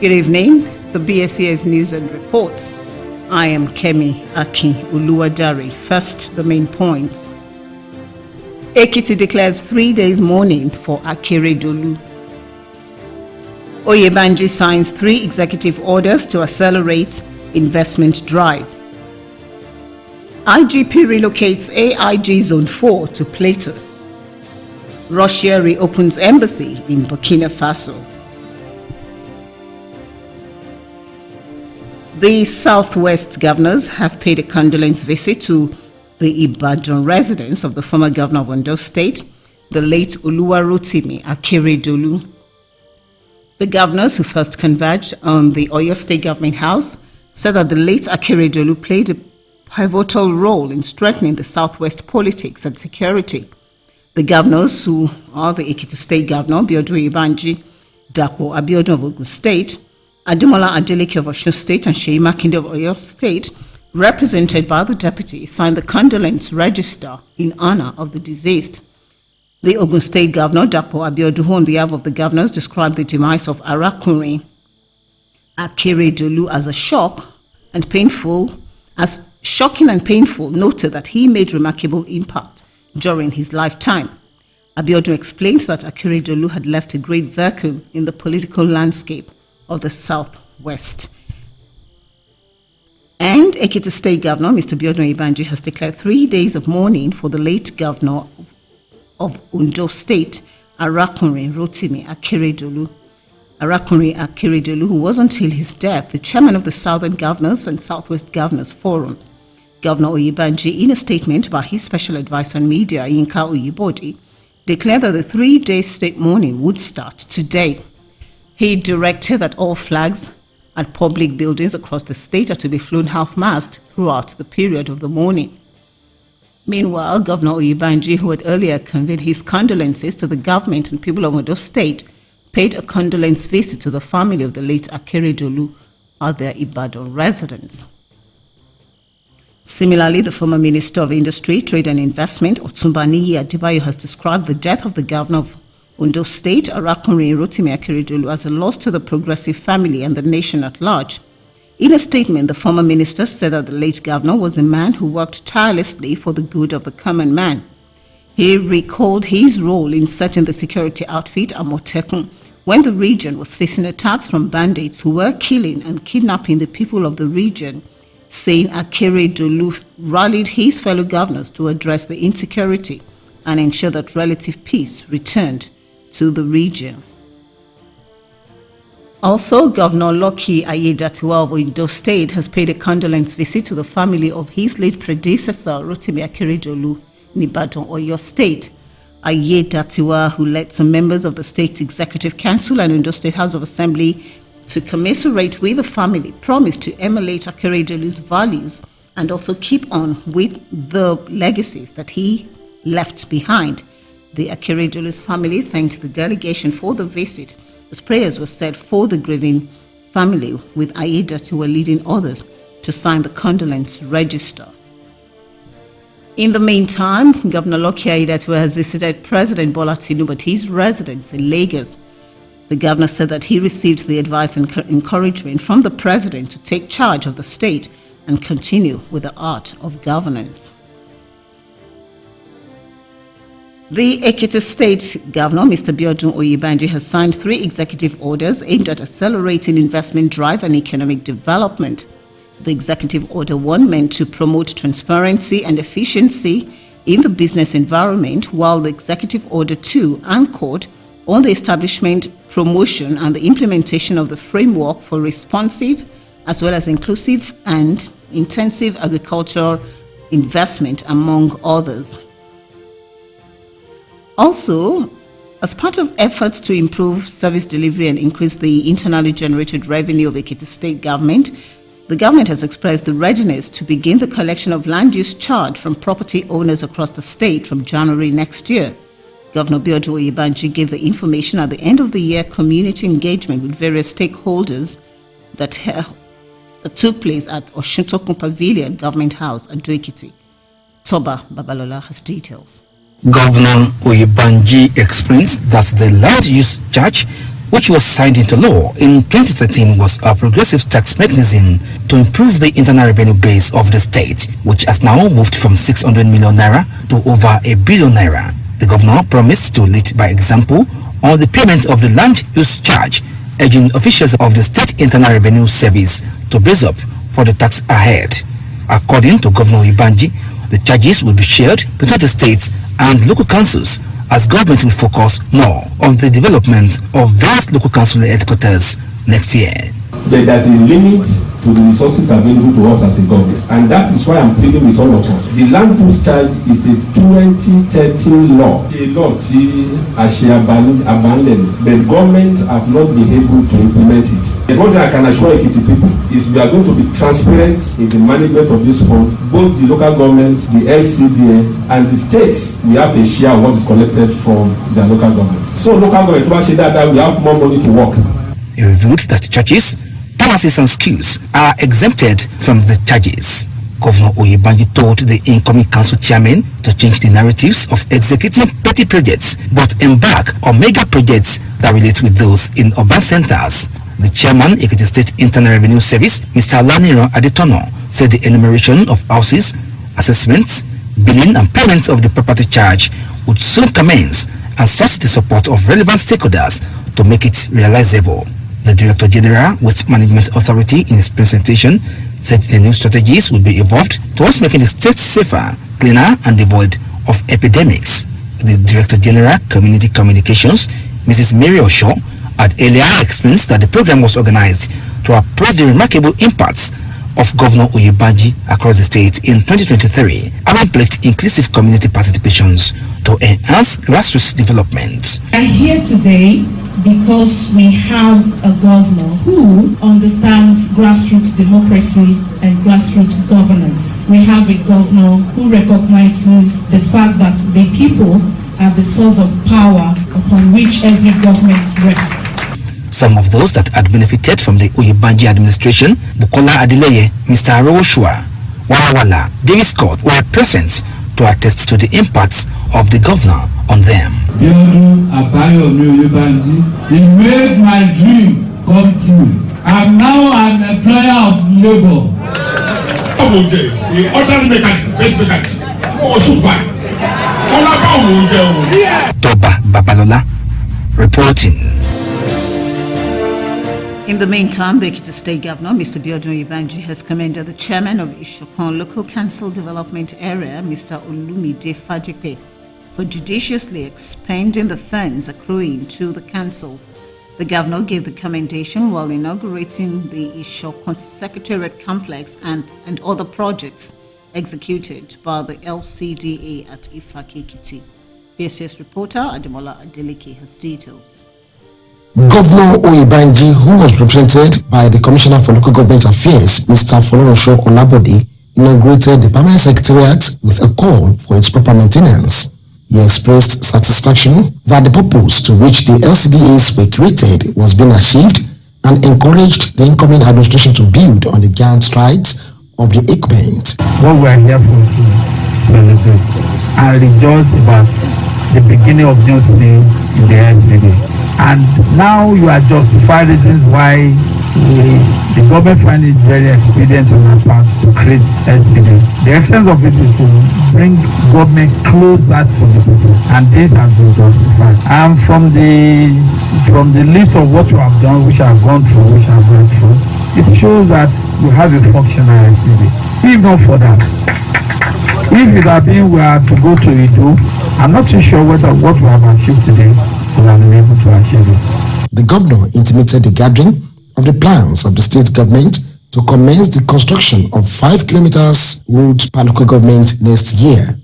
Good evening, the BSCS News and Reports. I am Kemi Aki Uluwadari. First, the main points. Ekiti declares 3 days mourning for Akeredolu. Oyebanji signs 3 executive orders to accelerate investment drive. IGP relocates AIG Zone 4 to Plateau. Russia reopens embassy in Burkina Faso. The Southwest governors have paid a condolence visit to the Ibadan residence of the former governor of Ondo State, the late Oluwarotimi Akeredolu. The governors who first converged on the Oyo State Government House said that the late Akeredolu played a pivotal role in strengthening the Southwest politics and security. The governors, who are the Ekiti State Governor, Biodun Oyebanji, Dapo Abiodun of Ogun State, Ademola Adeleke of Osun State and Seyi Makinde of Oyo State, represented by the deputy, signed the condolence register in honor of the deceased. The Ogun State Governor, Dapo Abiodun, on behalf of the governors, described the demise of Arakunrin Akeredolu as shocking and painful, noted that he made remarkable impact during his lifetime. Abiodun explained that Akeredolu had left a great vacuum in the political landscape of the Southwest. And Ekiti State Governor, Mr. Biodun Oyebanji, has declared 3 days of mourning for the late governor of Ondo State, Arakunrin Rotimi Akeredolu. Arakunrin Akeredolu, who was until his death the chairman of the Southern Governors and Southwest Governors Forum. Governor Oyebanji, in a statement by his special advisor on media, Yinka Oyibodi, declared that the 3-day state mourning would start today. He directed that all flags at public buildings across the state are to be flown half-mast throughout the period of the mourning. Meanwhile, Governor Oyebanji, who had earlier conveyed his condolences to the government and people of Ondo State, paid a condolence visit to the family of the late Akeredolu at their Ibadan residence. Similarly, the former Minister of Industry, Trade and Investment, Otunba Niyi Adebayo, has described the death of the governor of Ondo State, Arakunrin Rotimi Akeredolu, as a loss to the progressive family and the nation at large. In a statement, the former minister said that the late governor was a man who worked tirelessly for the good of the common man. He recalled his role in setting the security outfit Amotekun when the region was facing attacks from bandits who were killing and kidnapping the people of the region, saying Akeredolu rallied his fellow governors to address the insecurity and ensure that relative peace returned to the region. Also, Governor Lucky Ayedatiwa of Ondo State has paid a condolence visit to the family of his late predecessor, Rotimi Akeredolu, in Ibadan, Oyo State. Ayedatiwa, who led some members of the State Executive Council and Ondo State House of Assembly to commiserate with the family, promised to emulate Akeredolu's values and also keep on with the legacies that he left behind. The Akeredolu's family thanked the delegation for the visit, as prayers were said for the grieving family, with Ayedatiwa leading others to sign the condolence register. In the meantime, Governor Lucky Ayedatiwa has visited President Bola Tinubu at his residence in Lagos. The governor said that he received the advice and encouragement from the president to take charge of the state and continue with the art of governance. The Ekiti State Governor, Mr. Biodun Oyebanji, has signed 3 executive orders aimed at accelerating investment drive and economic development. The Executive Order 1 meant to promote transparency and efficiency in the business environment, while the Executive Order 2 anchored on the establishment, promotion, and the implementation of the framework for responsive as well as inclusive and intensive agricultural investment, among others. Also, as part of efforts to improve service delivery and increase the internally generated revenue of Ekiti State Government, the government has expressed the readiness to begin the collection of land use charge from property owners across the state from January next year. Governor Biodun Oyebanji gave the information at the end of the year community engagement with various stakeholders that took place at Osuntokun Pavilion Government House at Ado-Ekiti. Toba Babalola has details. Governor Oyebanji explains that the land use charge which was signed into law in 2013, was a progressive tax mechanism to improve the internal revenue base of the state, which has now moved from 600 million naira to over 1 billion naira. The governor promised to lead by example on the payment of the land use charge, urging officials of the State Internal Revenue Service to brace up for the tax ahead. According to Governor Uyibanji, the charges will be shared between the states and local councils, as government will focus more on the development of various local council headquarters next year. There's a limit to the resources available to us as a government, and that is why I'm pleading with all of us. The land use charge is a 2013 law. A law abandoned. The government have not been able to implement it. The one thing I can assure Ekiti people is we are going to be transparent in the management of this fund. Both the local government, the LCDA, and the states, we have a share of what is collected from the local government. So local government, we have more money to work. He revealed that churches, palaces and schools are exempted from the charges. Governor Uyibanji told the incoming council chairman to change the narratives of executing petty projects but embark on mega projects that relate with those in urban centers. The chairman, Ekiti State Internal Revenue Service, Mr. Laniro Adetono, said the enumeration of houses, assessments, billing and payments of the property charge would soon commence and sought the support of relevant stakeholders to make it realizable. The Director General with Management Authority in his presentation said the new strategies will be evolved towards making the state safer, cleaner and devoid of epidemics. The Director General Community Communications, Mrs. Mary Osho, had earlier explained that the program was organized to appraise the remarkable impacts of Governor Uyibanji across the state in 2023, having pledged inclusive community participations to enhance grassroots development. I'm here today because we have a governor who understands grassroots democracy and grassroots governance. We have a governor who recognizes the fact that the people are the source of power upon which every government rests. Some of those that had benefited from the Uyibanji administration, Bukola Adeleye, Mr. Arowoshua, Wala, David Scott, were present to attest to the impacts of the governor on them. He made my dream come true. I'm now an employer of labor. Toba Babalola reporting. In the meantime, the Ekiti State Governor, Mr. Biodun Uyibanji, has commended the chairman of Ishokon Local Council Development Area, Mr. Olumide Fadipe, for judiciously expending the funds accruing to the council. The governor gave the commendation while inaugurating the Ishokon Secretariat Complex and other projects executed by the LCDA at Ifaki Ekiti. PSS reporter Ademola Adeleke has details. Governor Uyibanji, who was represented by the Commissioner for Local Government Affairs, Mr. Folorunso Olabode, inaugurated the permanent secretariat with a call for its proper maintenance. He expressed satisfaction that the purpose to which the LCDAs were created was being achieved and encouraged the incoming administration to build on the grand strides of the equipment. What we are here for to celebrate and rejoice about the beginning of new thing in the LCDA. And now you are justified reasons why the government find it very expedient on our part to create LCDA. The essence of it is to bring government closer to the people, and this has been justified. And from the list of what you have done, which I have gone through, it shows that you have a functional LCDA. If not for that, if it had been we are to go to Ido, I'm not too sure whether what we have achieved today we have been able to achieve it. The governor intimated the gathering of the plans of the state government to commence the construction of 5 kilometers road per local government next year.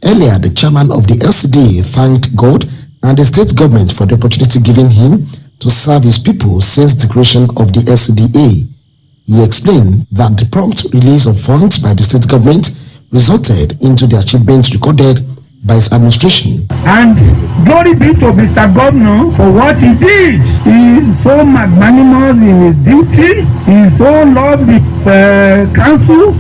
Earlier, the chairman of the LCDA thanked God and the state government for the opportunity given him to serve his people since the creation of the LCDA. He explained that the prompt release of funds by the state government resulted into the achievements recorded by his administration. And glory be to Mr. Governor for what he did. He is so magnanimous in his duty. He so loved the council.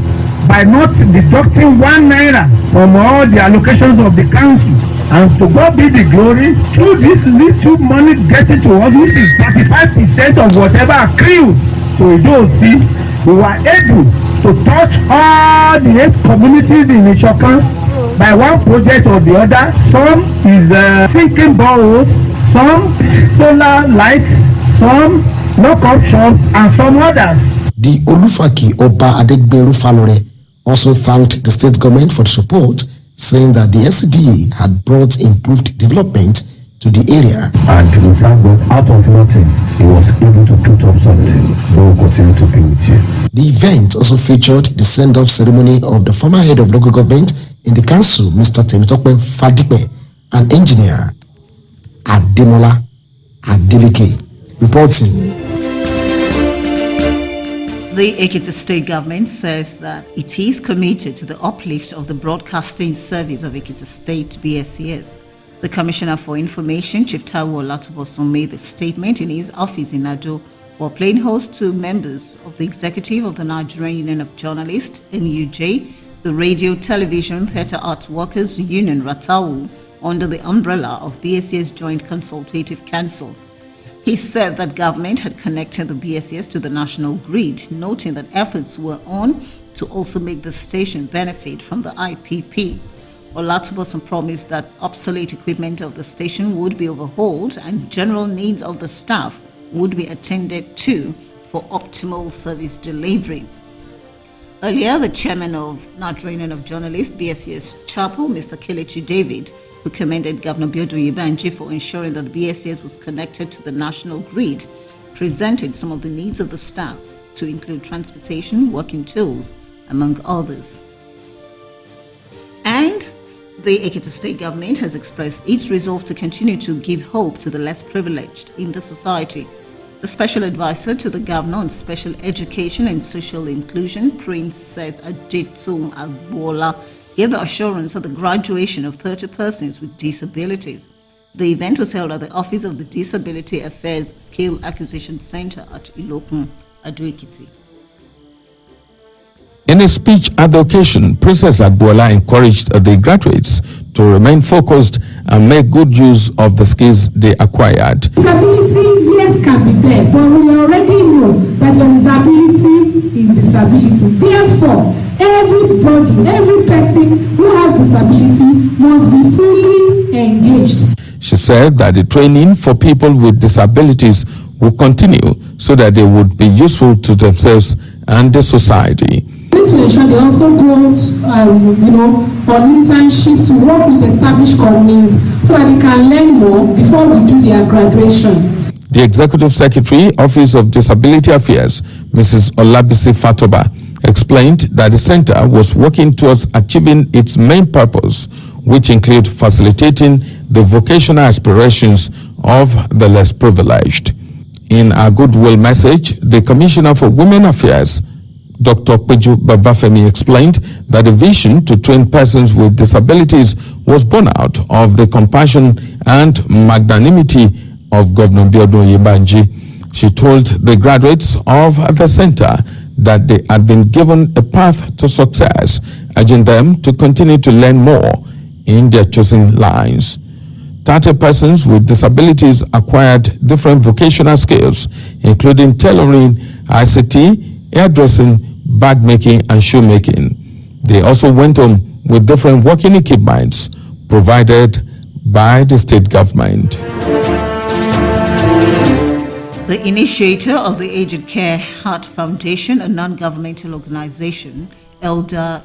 by not deducting 1 naira from all the allocations of the council. And to God be the glory, through this little money getting to us, which is 35% of whatever accrued to Ido-Osi, we were able to touch all the 8 communities in Ishokan by one project or the other. Some is sinking boreholes, some solar lights, some lock-up shops, and some others. The Olufaki Oba Adegberu Falore also thanked the state government for the support, saying that the SCDA had brought improved development to the area. And we thank God, out of nothing, he was able to put up something. God will continue to be with you. The event also featured the send-off ceremony of the former head of local government in the council, Mr. Temitope Fadipe, and engineer Ademola Adeleke. Reporting. The Ekiti State government says that it is committed to the uplift of the broadcasting service of Ekiti State BSCS. The Commissioner for Information, Chief Taiwo Olatubosun, made the statement in his office in Ado while playing host to members of the executive of the Nigerian Union of Journalists, NUJ, the Radio, Television, Theatre Arts Workers Union, RATAU, under the umbrella of BSCS Joint Consultative Council. He said that government had connected the BSCS to the national grid, noting that efforts were on to also make the station benefit from the IPP. Olatubosun promised that obsolete equipment of the station would be overhauled and general needs of the staff would be attended to for optimal service delivery. Earlier, the chairman of Nigerian Union of Journalists, BSCS Chapel, Mr. Kelechi David, who commended Governor Biodun Yebanji for ensuring that the BSCS was connected to the national grid, presented some of the needs of the staff, to include transportation, working tools, among others. And the Ekiti State government has expressed its resolve to continue to give hope to the less privileged in the society. The Special Advisor to the Governor on Special Education and Social Inclusion, Princess Adetun Agbola, gave the assurance of the graduation of 30 persons with disabilities. The event was held at the Office of the Disability Affairs Skill Acquisition Center at Ilokun, Ado-Ekiti. In a speech at the occasion, Princess Agbola encouraged the graduates to remain focused and make good use of the skills they acquired. Disability, yes, can be there, but we already know that there is ability in disability. Therefore, everybody, every person who has disability must be fully engaged. She said that the training for people with disabilities will continue so that they would be useful to themselves and the society. To ensure they also go on internship to work with established companies so that they can learn more before we do their graduation. The Executive Secretary, Office of Disability Affairs, Mrs. Olabisi Fatoba, explained that the center was working towards achieving its main purpose, which include facilitating the vocational aspirations of the less privileged. In a goodwill message, the Commissioner for Women Affairs, Dr. Peju Babafemi, explained that the vision to train persons with disabilities was born out of the compassion and magnanimity of Governor Biodun Yebanji. She told the graduates of the center that they had been given a path to success, urging them to continue to learn more in their chosen lines. 30 persons with disabilities acquired different vocational skills, including tailoring, ICT, hairdressing, bag making, and shoemaking. They also went on with different working equipments provided by the state government. The initiator of the Aged Care Heart Foundation, a non-governmental organization, Elder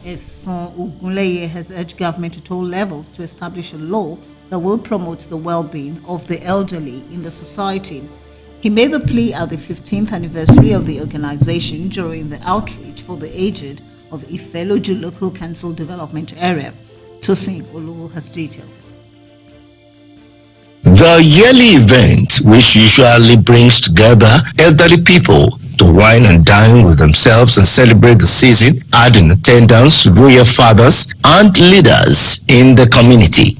Eson Ogunleye, has urged government at all levels to establish a law that will promote the well-being of the elderly in the society. He made the plea at the 15th anniversary of the organization during the outreach for the aged of Ifeloju Local Council Development Area. Tosin Oluwo has details. The yearly event, which usually brings together elderly people to wine and dine with themselves and celebrate the season, had in attendance royal fathers and leaders in the community.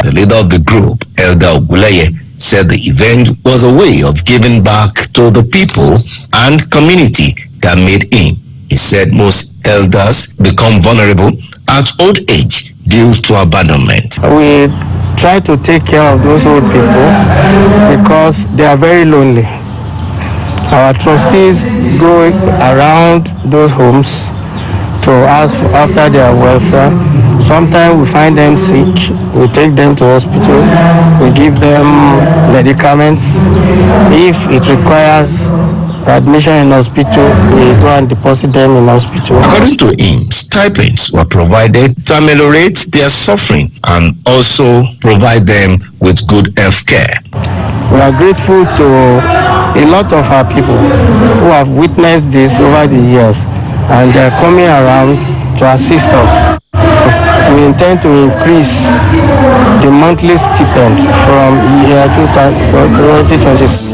The leader of the group, Elder Ogunleye, said the event was a way of giving back to the people and community that made him. He said most elders become vulnerable at old age due to abandonment. We try to take care of those old people because they are very lonely. Our trustees go around those homes to ask after their welfare. Sometimes we find them sick, we take them to hospital, we give them medicaments. If it requires admission in hospital, we go and deposit them in hospital. According to him, stipends were provided to ameliorate their suffering and also provide them with good health care. We are grateful to a lot of our people who have witnessed this over the years, and they are coming around to assist us. We intend to increase the monthly stipend from year 2020.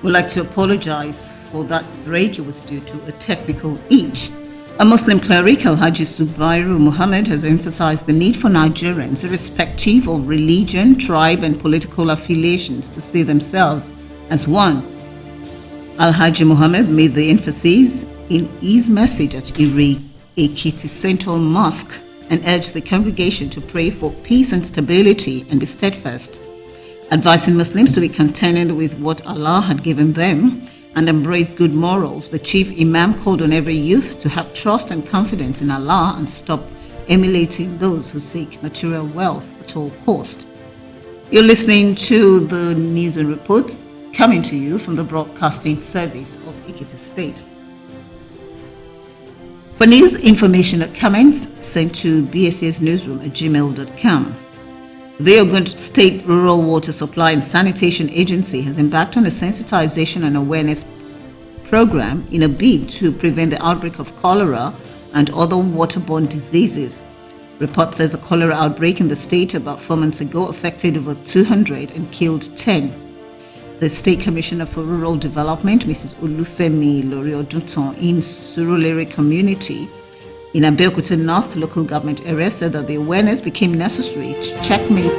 We'd like to apologize for that break. It was due to a technical hitch. A Muslim cleric, Alhaji Zubairu Muhammad, has emphasized the need for Nigerians, irrespective of religion, tribe, and political affiliations, to see themselves as one. Alhaji Muhammad made the emphasis in his message at Iri Ekiti Central Mosque and urged the congregation to pray for peace and stability and be steadfast, advising Muslims to be contented with what Allah had given them and embrace good morals. The chief imam called on every youth to have trust and confidence in Allah and stop emulating those who seek material wealth at all cost. You're listening to the news and reports coming to you from the broadcasting service of Ekiti State. For news, information, or comments, send to bsasnewsroom@gmail.com. The Ogun State Rural Water Supply and Sanitation Agency has embarked on a sensitization and awareness program in a bid to prevent the outbreak of cholera and other waterborne diseases. Report says a cholera outbreak in the state about 4 months ago affected over 200 and killed 10. The State Commissioner for Rural Development, Mrs. Olufemi Loriodunton, in Surulere community in Abeokuta North local government area, said that the awareness became necessary to checkmate